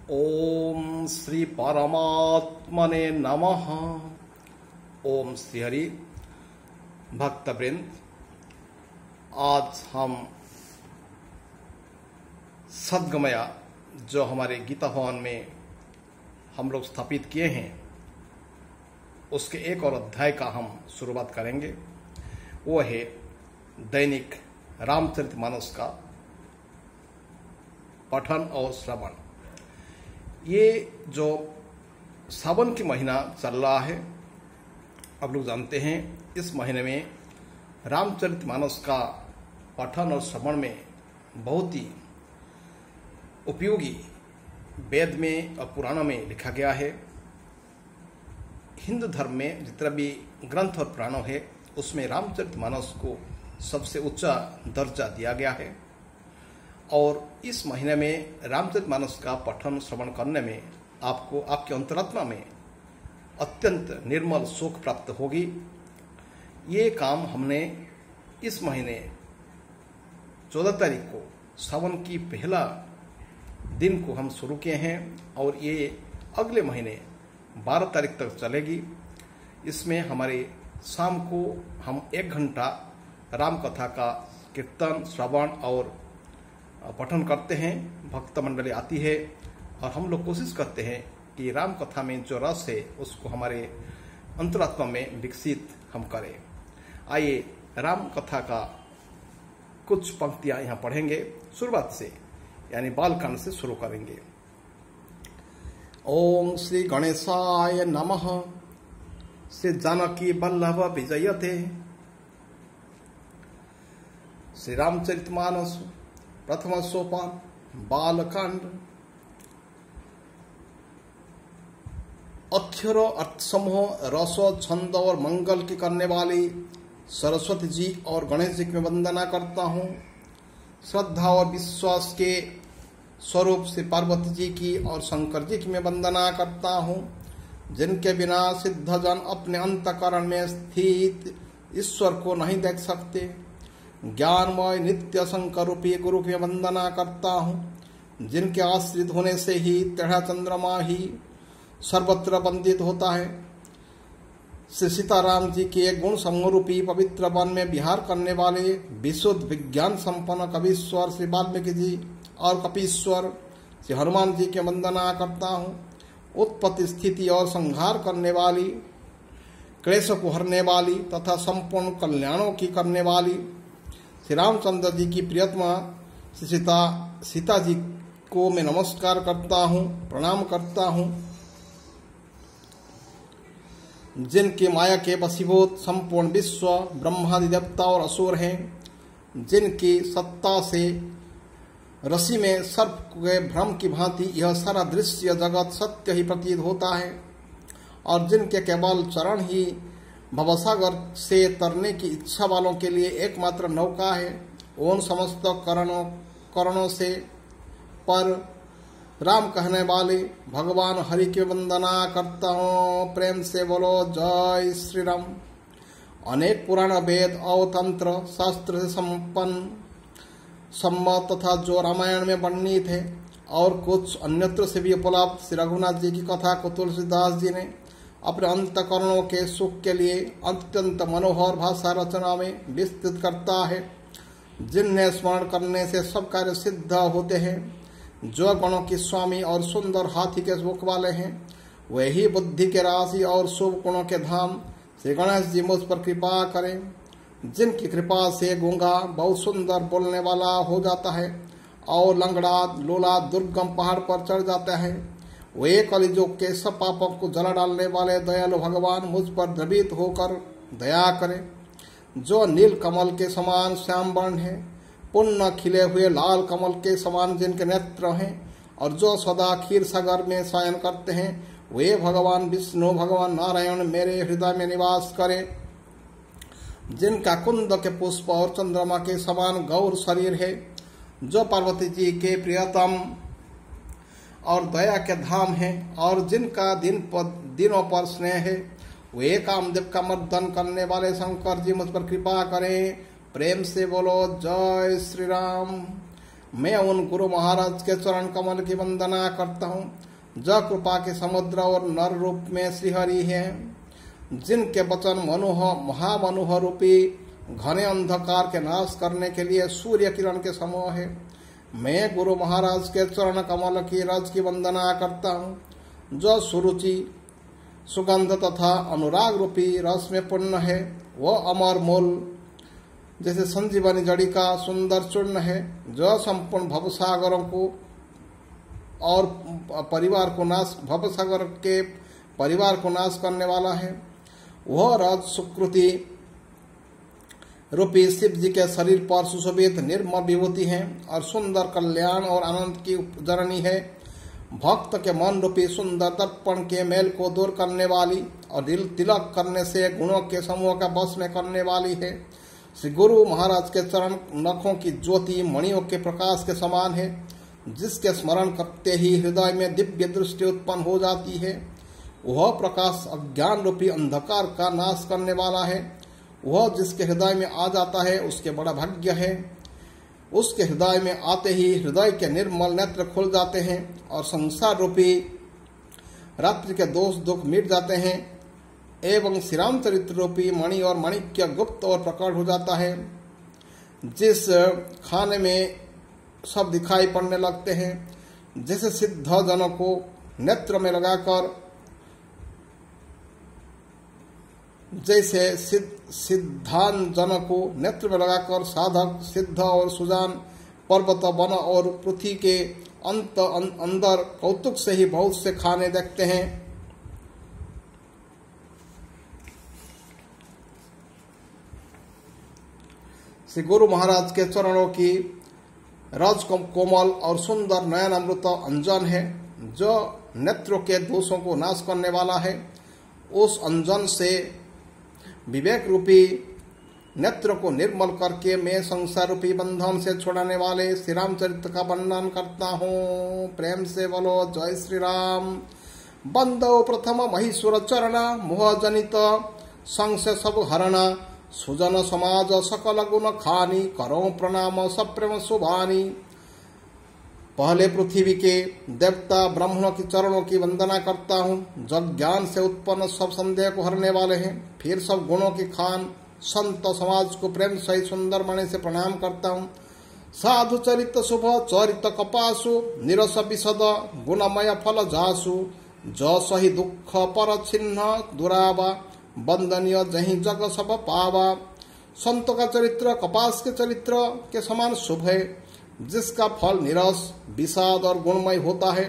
ओम श्री परमात्मने नमः। ओम श्री हरि। भक्तवृंद, आज हम सद्गमया जो हमारे गीता भवन में हम लोग स्थापित किए हैं उसके एक और अध्याय का हम शुरुआत करेंगे। वो है दैनिक रामचरितमानस का पठन और श्रवण। ये जो सावन की महीना चल रहा है, आप लोग जानते हैं इस महीने में रामचरितमानस का पठन और श्रवण में बहुत ही उपयोगी वेद में और पुराणों में लिखा गया है। हिंदू धर्म में जितना भी ग्रंथ और पुराणों है उसमें रामचरितमानस को सबसे ऊंचा दर्जा दिया गया है। और इस महीने में रामचरितमानस का पठन श्रवण करने में आपको आपके अंतरात्मा में अत्यंत निर्मल सुख प्राप्त होगी। ये काम हमने इस महीने 14 तारीख को सावन की पहला दिन को हम शुरू किए हैं और ये अगले महीने 12 तारीख तक चलेगी। इसमें हमारे शाम को हम 1 घंटा राम कथा का कीर्तन श्रवण और पठन करते हैं। भक्त मंडली आती है और हम लोग कोशिश करते हैं कि राम कथा में जो रस है उसको हमारे अंतरात्मा में विकसित हम करें। आइए राम कथा का कुछ पंक्तियां यहाँ पढ़ेंगे। शुरुआत से यानी बालकांड से शुरू करेंगे। ओम श्री गणेशाय नमः। श्री जानकी वल्लभ विजयते। श्री रामचरितमानस प्रथम सोपान बालकांड। अक्षर अर्थ समूह रस छंद और मंगल की करने वाली सरस्वती जी और गणेश जी की मैं वंदना करता हूँ। श्रद्धा और विश्वास के स्वरूप से पार्वती जी की और शंकर जी की मैं वंदना करता हूँ, जिनके बिना सिद्ध जन अपने अंतःकरण में स्थित ईश्वर को नहीं देख सकते। ज्ञानमय नित्य शंकर रूपी गुरु की वंदना करता हूँ, जिनके आश्रित होने से ही टेढ़ा चंद्रमा ही सर्वत्र वंदित होता है। श्री सीताराम जी के गुण समूह रूपी पवित्र वन में विहार करने वाले विशुद्ध विज्ञान संपन्न कवीश्वर श्री वाल्मीकि जी और कपीश्वर श्री हनुमान जी की वंदना करता हूँ। उत्पत्ति स्थिति और संहार करने वाली, क्लेश को हरने वाली तथा संपूर्ण कल्याणों की करने वाली श्री रामचंद्र जी की प्रियतमा श्री सीता जी को मैं नमस्कार करता हूँ, प्रणाम करता हूँ, जिनके माया के वशीभूत संपूर्ण विश्व ब्रह्मादि देवता और असुर हैं, जिनकी सत्ता से रसी में सर्प के भ्रम की भांति यह सारा दृश्य जगत सत्य ही प्रतीत होता है, और जिनके केवल चरण ही भवसागर से तरने की इच्छा वालों के लिए एकमात्र नौका है। उन समस्त करणों से पर राम कहने वाले भगवान हरि की वंदना करता हूँ। प्रेम से बोलो जय श्री राम। अनेक पुराण वेद और तंत्र शास्त्र से संपन्न सम्मत तथा जो रामायण में वर्णित है और कुछ अन्यत्र से भी उपलब्ध श्री रघुनाथ जी की कथा को तुलसीदास जी ने अपने अंतःकरणों के सुख के लिए अत्यंत मनोहर भाषा रचना में विस्तृत करता है, जिन्हें स्मरण करने से सब कार्य सिद्ध होते हैं। जो गणों की स्वामी और सुंदर हाथी के मुख वाले हैं, वही बुद्धि के राशि और शुभ गुणों के धाम श्री गणेश जी मुझ पर कृपा करें, जिनकी कृपा से गूंगा बहुत सुंदर बोलने वाला हो जाता है और लंगड़ा लोला दुर्गम पहाड़ पर चढ़ जाता है। वे कलिजुग के सब पापों को जला डालने वाले दयालु भगवान मुझ पर द्रवित होकर दया करें। जो नील कमल के समान श्याम वर्ण है, पुण्य खिले हुए लाल कमल के समान जिनके नेत्र हैं, और जो सदा क्षीर सागर में शयन करते हैं, वे भगवान विष्णु भगवान नारायण मेरे हृदय में निवास करें। जिनका कुंद के पुष्प और चंद्रमा के समान गौर शरीर है, जो पार्वती जी के प्रियतम और दया के धाम है, और जिनका दिनों पर स्नेह है, वे कामदेव का मर्दन करने वाले शंकर जी मुझ पर कृपा करें। प्रेम से बोलो जय श्री राम। मैं उन गुरु महाराज के चरण कमल की वंदना करता हूँ जो कृपा के समुद्र और नर रूप में श्रीहरि हैं, जिनके वचन महामनोहर रूपी घने अंधकार के नाश करने के लिए सूर्य किरण के समूह है। मैं गुरु महाराज के चरण कमल की रज की वंदना करता हूँ जो सुरुचि सुगंध तथा अनुराग रूपी रस में पूर्ण है। वह अमर मूल जैसे संजीवनी जड़ी का सुंदर चूर्ण है जो संपूर्ण भवसागरों को और भवसागर के परिवार को नाश करने वाला है। वह रज सुकृति रूपी शिव जी के शरीर पर सुशोभित निर्मल विभूति है और सुंदर कल्याण और आनंद की जननी है। भक्त के मन रूपी सुंदर दर्पण के मेल को दूर करने वाली और दिल तिलक करने से गुणों के समूह का वश में करने वाली है। श्री गुरु महाराज के चरण नखों की ज्योति मणियों के प्रकाश के समान है, जिसके स्मरण करते ही हृदय में दिव्य दृष्टि उत्पन्न हो जाती है। वह प्रकाश अज्ञान रूपी अंधकार का नाश करने वाला है। वह जिसके हृदय में आ जाता है उसके बड़ा भाग्य है। उसके हृदय में आते ही हृदय के निर्मल नेत्र खुल जाते हैं और संसार रूपी रात्रि के दोष दुख मिट जाते हैं एवं श्री रामचरित्र रूपी मणि और माणिक्य गुप्त और प्रकट हो जाता है। जिस खाने में सब दिखाई पड़ने लगते हैं, जैसे सिद्ध जनों को नेत्र में लगाकर सिद्धांत जनों को नेत्र में लगाकर साधक सिद्ध और सुजान पर्वत वन और पृथ्वी के अंदर कौतुक से ही बहुत से खाने देखते हैं। श्री गुरु महाराज के चरणों की रज कोमल और सुंदर नयन अमृत अंजन है जो नेत्रों के दोषों को नाश करने वाला है। उस अंजन से विवेक रूपी नेत्र को निर्मल करके मैं संसार रूपी बंधन से छुड़ाने वाले श्री रामचरित्र का वर्णन करता हूँ। प्रेम से बोलो जय श्री राम। बंदो प्रथम महीश्वर चरण मोह जनित संशय सब हरणा सुजन समाज सकल गुण खानी करो प्रणाम सप्रेम शुभानी। पहले पृथ्वी के देवता ब्राह्मणों की चरणों की वंदना करता हूँ जो ज्ञान से उत्पन्न सब संदेह को हरने वाले हैं। फिर सब गुणों की खान संत समाज को प्रेम सहित सुंदर मणि से प्रणाम करता हूँ। साधु चरित शुभ चरित कपासु निरस विशद गुणमय फल जासु जो सही दुख पर छिन्न दुरावा वंदनीय जही जग सब पावा। संत का चरित्र कपास के चरित्र के समान शुभ है, जिसका फल निरस विषाद और गुणमय होता है।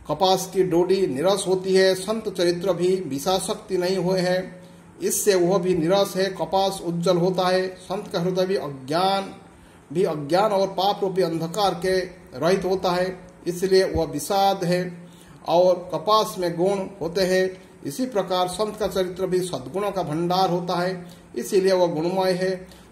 कपास की डोडी निरस होती है, संत चरित्र भी विषाशक्ति नहीं हुए है, इससे वह भी निरस है। कपास उज्जवल होता है, संत का हृदय भी अज्ञान और पाप रूपी अंधकार के रहित होता है, इसलिए वह विषाद है। और कपास में गुण होते हैं, इसी प्रकार संत का चरित्र भी सद्गुणों का भंडार होता है, इसीलिए वह गुणमय है।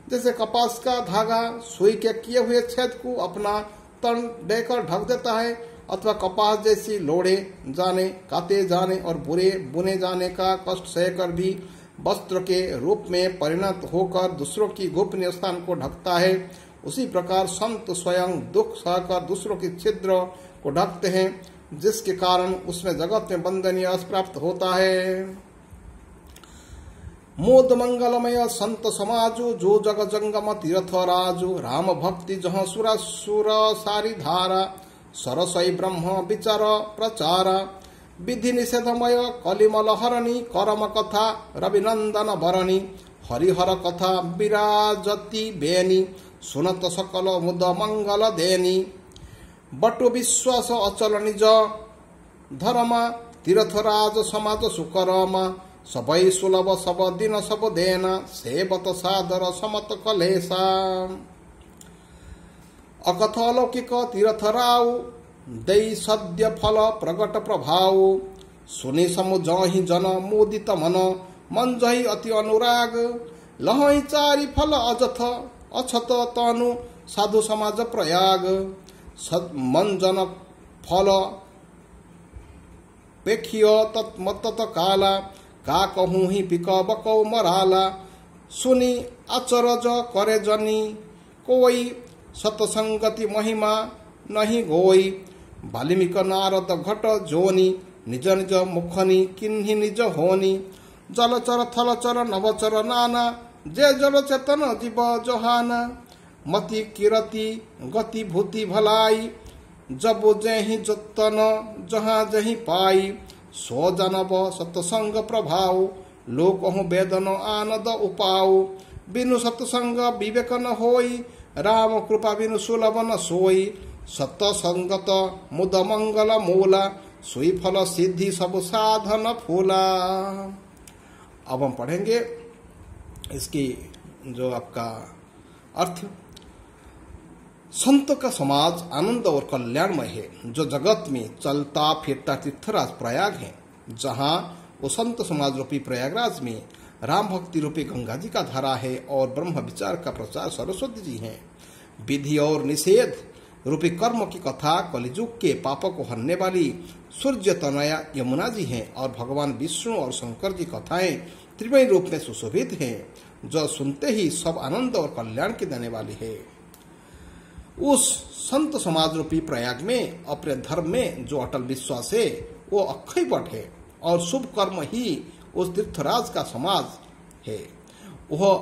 जैसे कपास का धागा सुई के किए हुए छेद को अपना तन देकर ढक देता है, अथवा कपास जैसी लोढ़े जाने काते जाने और बुरे बुने जाने का कष्ट सहकर भी वस्त्र के रूप में परिणत होकर दूसरों की गोपनीय स्थान को ढकता है, उसी प्रकार संत स्वयं दुख सहकर दूसरों की छिद्र को ढकते हैं, जिसके कारण उसमें जगत में वंदनीय यश प्राप्त होता है। मोद मंगलमय संत समाजु जो जग जंगम तीर्थ राजु राम भक्ति जहाँ सुर सुर सारी धारा सरसई ब्रह्म विचार प्रचारा विधि निषेधमय कलिमल हरणी करम कथा रविनंदन भरणी हरिहर कथा विराजती बेनी सुनत सकल मुद मंगल देनी बटु विश्वास अचल निज धर्मा तीर्थराज समाज सुकरमा सबै सुलभ सब दिन सब देना सेवत सादर समत कलेसा। अकथ अलौकिक तीर्थराव दई सद्य फल प्रगट प्रभाव सुनि समुझहि जन मोदित मन मन जहि अति अनुराग लहई चारि फल अजथ अछत तनु साधु समाज प्रयाग मन जन फल पेखिय तत्मत काला का कहूँ ही पिक बकौ मराला सुनी अचरज करे जनी कोई सतसंगति महिमा नहीं गोई। वाल्मीकि नारद घट जोनी निज निज मुखनी किन्ही निज होनी। जलचर थलचर नवचर नाना जे जल चेतन जीव जोहाना। मति किरति गति भूति भलाई जब जहि जतन जहाँ जहि पाई। सो जनब सतसंग प्रभाव लोकहु वेदन आनंद उपाऊ। बिनु सतसंग विवेक न होई राम कृपा बिनु सुलभ न सोई। सतसंगत मुद मंगल मूला सोई फल सिद्धि सब साधन फूला। अब हम पढ़ेंगे इसकी जो आपका अर्थ। संतों का समाज आनंद और कल्याणमय है, जो जगत में चलता फिरता तीर्थराज प्रयाग है। जहाँ वो संत समाज रूपी प्रयागराज में राम भक्ति रूपी गंगा जी का धारा है और ब्रह्म विचार का प्रचार सरस्वती जी हैं। विधि और निषेध रूपी कर्म की कथा कलिजुग के पापों को हरने वाली सूर्य तनया यमुना जी हैं और भगवान विष्णु और शंकर जी कथाएं त्रिवेणी रूप में सुशोभित हैं, जो सुनते ही सब आनंद और कल्याण की देने वाली है। उस संत समाज रूपी प्रयाग में अपने धर्म में जो अटल विश्वास है वो अक्षय वट है और शुभ कर्म ही उस तीर्थराज का समाज है। वह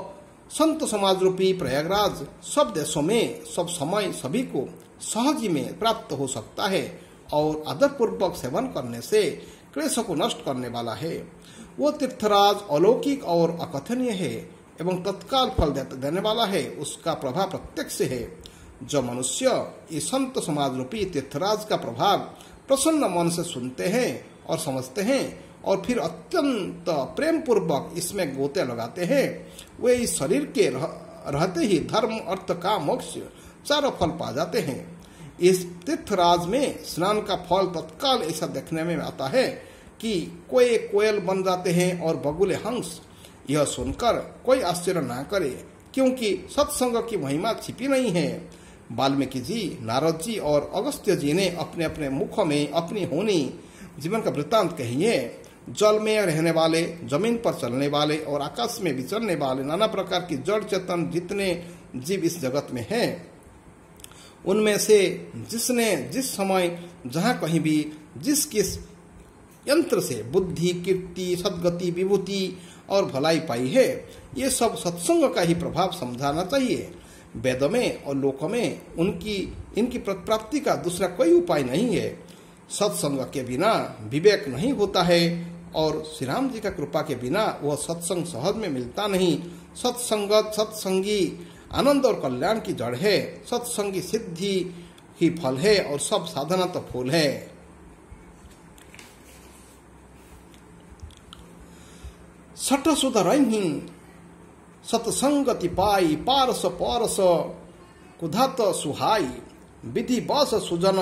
संत समाज रूपी प्रयागराज सब देशों में सब समय सभी को सहज ही में प्राप्त हो सकता है और आदरपूर्वक सेवन करने से क्लेश को नष्ट करने वाला है। वो तीर्थराज अलौकिक और अकथनीय है एवं तत्काल फल देने वाला है। उसका प्रभाव प्रत्यक्ष है। जो मनुष्य इस संत समाज रूपी तीर्थराज का प्रभाव प्रसन्न मन से सुनते हैं और समझते हैं और फिर अत्यंत प्रेम पूर्वक इसमें गोते लगाते हैं, वे इस शरीर के रहते ही धर्म अर्थ का मोक्ष चारों फल पा जाते हैं। इस तीर्थराज में स्नान का फल तत्काल ऐसा देखने में आता है कि कोई कोयल बन जाते हैं और बगुले हंस। यह सुनकर कोई आश्चर्य ना करे, क्योंकि सत्संग की महिमा छिपी नहीं है। वाल्मीकि जी, नारद जी और अगस्त्य जी ने अपने अपने मुख में अपनी होनी जीवन का वृत्तांत कही है। जल में रहने वाले, जमीन पर चलने वाले और आकाश में विचरने वाले नाना प्रकार की जड़ चेतन जितने जीव इस जगत में हैं, उनमें से जिसने जिस समय जहाँ कहीं भी जिस किस यंत्र से बुद्धि, कीर्ति, सद्गति, विभूति और भलाई पाई है, ये सब सत्संग का ही प्रभाव समझाना चाहिए। वेदों में और लोकों में इनकी प्राप्ति का दूसरा कोई उपाय नहीं है। सत्संग के बिना विवेक नहीं होता है और श्री राम जी का कृपा के बिना वह सत्संग सहज में मिलता नहीं। सत्संगत सत्संगी आनंद और कल्याण की जड़ है। सत्संगी सिद्धि ही फल है और सब साधना तो फूल है। सठ सुध रही सतसंगति पाई पारस पारस कुधत सुहाई। विधि बस सुजन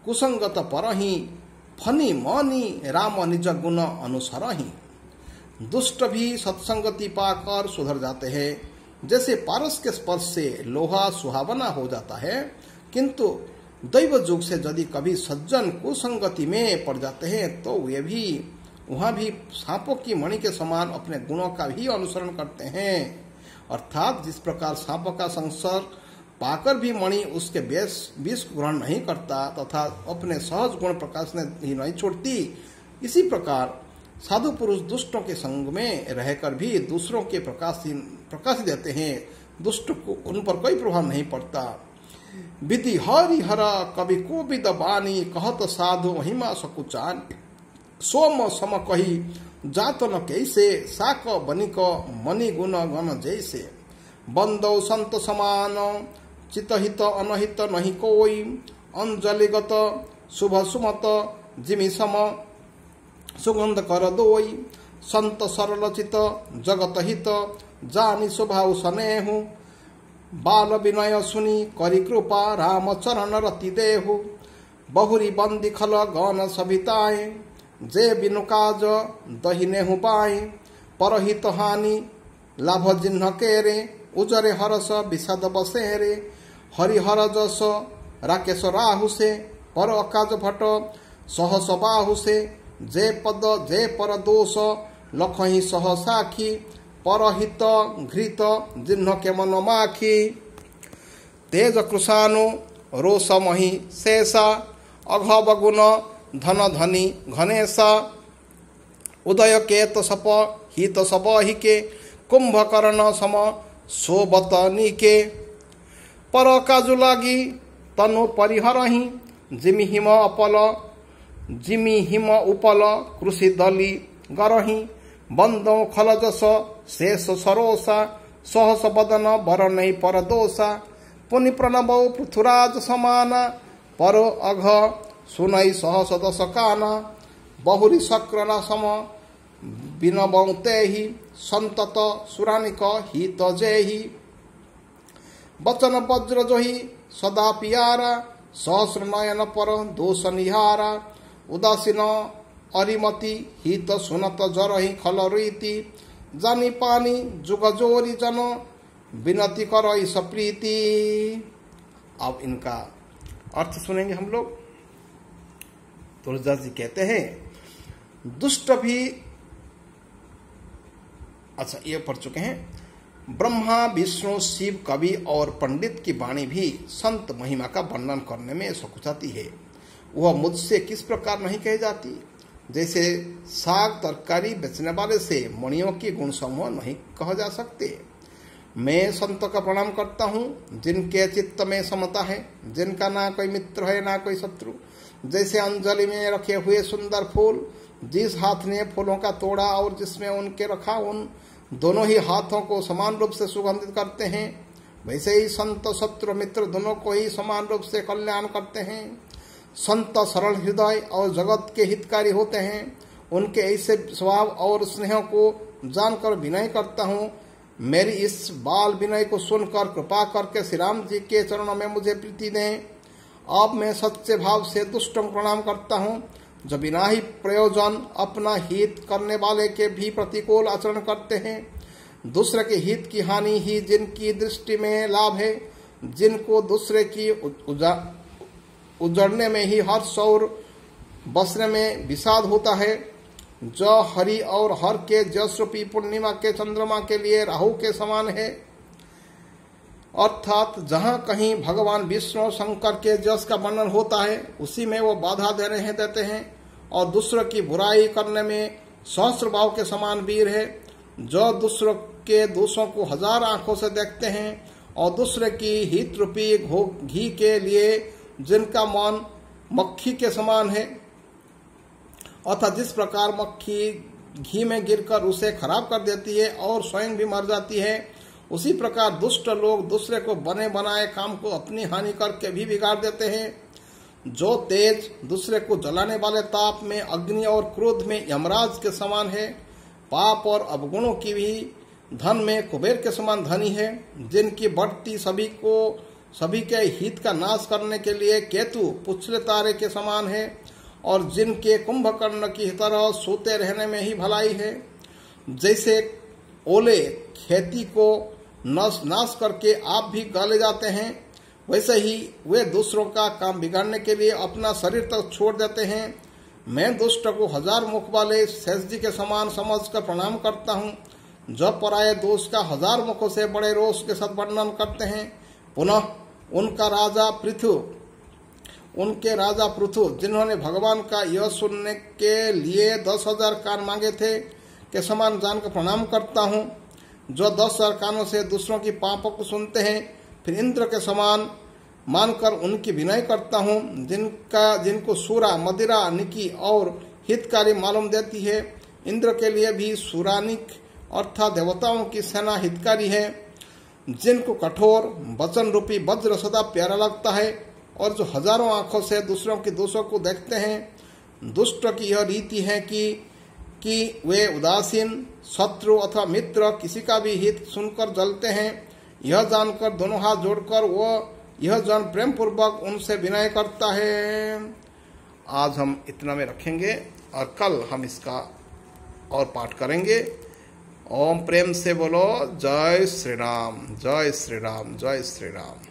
कुसंगत परही फनी मनी राम निज गुण अनुसरही। दुष्ट भी सत्संगति पाकर सुधर जाते हैं, जैसे पारस के स्पर्श से लोहा सुहावना हो जाता है। किंतु दैव जुग से यदि कभी सज्जन कुसंगति में पड़ जाते हैं तो वे भी वहाँ भी सांपों की मणि के समान अपने गुणों का भी अनुसरण करते हैं। अर्थात जिस प्रकार सांप का संसर्ग पाकर भी मणि उसके विष ग्रहण नहीं करता तथा अपने सहज गुण प्रकाश ही नहीं छोड़ती, इसी प्रकार साधु पुरुष दुष्टों के संग में रहकर भी दूसरों के प्रकाश देते हैं। दुष्ट को उन पर कोई प्रभाव नहीं पड़ता। विधि हरि हरा कवि को विद बानी कहत साधु महिमा सकुचान। सोम सम कही जात न कैसे साक बनिक मणि गुण गण जैसे। बंदौ संत समान चितहित अनहित नहीं कोई। अंजलिगत शुभ सुमत जिमि सम सुगंध कर दोई। संत सरल चित जगत हित जानी स्वभाव स्नेहु। बाल विनय सुनी करी कृपा राम चरण रति देहु। बहुरी बंदी खल गण सभिताए जे बिनु काज दहिनेहु पाए। परहित हानि लाभ जिन्ह केरे उजरे हरस विषाद बसेरे। हरिहर जस राकेश राहु से पर अकाज भट सहस बाहु से। जे पद जे पर दोष लखही सह साखी। परहित घृत जिन्ह के मन माखी। तेज कृशानु रोषमहि शेषा अघवगुण धन धनी घनेशा उदय केत सप हित सबहिके कुंभकर्ण सम सोबत निके पर काजु लागी तनु परिहरहि जिमि हिम उपल कृषि दली गरहि बंदौ खलजस शेष सरोसा सहस बदन बरनै परदोषा पुनि प्रणबौ पृथुराज समाना पर अघ सुनै सहस दश काना बहुरी शक्र सम बिनबौ तेहि संतत सुरानिक हित जेहि बचन वज्र जोहि सदा पियारा सहस्र नयन पर दोष निहारा उदासीन अरिमति हित सुनत जरहि खल रीति जानी पानी जुग जोरी जन विनती कर सप्रीति। अब इनका अर्थ सुनेंगे हम लोग। तुलसीदास जी कहते हैं दुष्ट भी, अच्छा ये पढ़ चुके हैं, ब्रह्मा विष्णु शिव कवि और पंडित की वाणी भी संत महिमा का वर्णन करने में सकुचाती है। वह मुझसे किस प्रकार नहीं कही जाती, जैसे साग तरकारी बेचने वाले से मणियों की गुण समूह नहीं कहा जा सकते। मैं संतों का प्रणाम करता हूँ जिनके चित्त में समता है, जिनका ना कोई मित्र है ना कोई शत्रु। जैसे अंजलि में रखे हुए सुंदर फूल जिस हाथ ने फूलों का तोड़ा और जिसमें उनके रखा, उन दोनों ही हाथों को समान रूप से सुगंधित करते हैं, वैसे ही संत शत्रु मित्र दोनों को ही समान रूप से कल्याण करते हैं। संत सरल हृदय और जगत के हितकारी होते हैं। उनके ऐसे स्वभाव और स्नेह को जानकर विनय करता हूँ। मेरी इस बाल विनय को सुनकर कृपा करके श्री राम जी के चरणों में मुझे प्रीति दें। अब मैं सच्चे भाव से दुष्टों को प्रणाम करता हूँ जो बिना ही प्रयोजन अपना हित करने वाले के भी प्रतिकूल आचरण करते हैं। दूसरे के हित की हानि ही जिनकी दृष्टि में लाभ है, जिनको दूसरे की उजड़ने में ही हर्ष और बसने में विषाद होता है, जो हरि और हर के जस रूपी पूर्णिमा के चंद्रमा के लिए राहु के समान है। अर्थात जहाँ कहीं भगवान विष्णु शंकर के जस का वर्णन होता है उसी में वो बाधा देते हैं, और दूसरों की बुराई करने में सहस्र भाव के समान वीर है, जो दूसरों के दोषों को हजार आंखों से देखते हैं और दूसरे की हित रूपी घी के लिए जिनका मन मक्खी के समान है। अर्थात जिस प्रकार मक्खी घी में गिरकर उसे खराब कर देती है और स्वयं भी मर जाती है, उसी प्रकार दुष्ट लोग दूसरे को बने बनाए काम को अपनी हानि करके भी बिगाड़ देते हैं। जो तेज दूसरे को जलाने वाले ताप में अग्नि और क्रोध में यमराज के समान है, पाप और अवगुणों की भी धन में कुबेर के समान धनी है। जिनकी बढ़ती सभी के हित का नाश करने के लिए केतु पुछले तारे के समान है, और जिनके कुंभकर्ण की तरह सोते रहने में ही भलाई है। जैसे ओले खेती को नाश करके आप भी गाले जाते हैं, वैसे ही वे दूसरों का काम बिगाड़ने के लिए अपना शरीर तक छोड़ देते हैं। मैं दुष्ट को हजार मुख वाले शेष जी के समान समझकर प्रणाम करता हूँ, जो पराये दोष का हजार मुखों से बड़े रोष के साथ वर्णन करते हैं। पुनः उनके राजा पृथु जिन्होंने भगवान का यह सुनने के लिए 10,000 कान मांगे थे के समान जानकर प्रणाम करता हूँ, जो 10,000 कानों से दूसरों की पापों को सुनते हैं। फिर इंद्र के समान मानकर उनकी विनय करता हूँ, जिनको सूरा मदिरा निकी और हितकारी मालूम देती है। इंद्र के लिए भी सूरानिक अर्थात देवताओं की सेना हितकारी है। जिनको कठोर वचन रूपी वज्र सदा प्यारा लगता है, और जो हजारों आंखों से दूसरों की दोषों को देखते हैं। दुष्ट की यह रीति है कि वे उदासीन शत्रु अथवा मित्र किसी का भी हित सुनकर जलते हैं। यह जानकर दोनों हाथ जोड़कर वो यह जान प्रेम पूर्वक उनसे विनय करता है। आज हम इतना में रखेंगे और कल हम इसका और पाठ करेंगे। ओम प्रेम से बोलो जय श्री राम, जय श्री राम, जय श्री राम।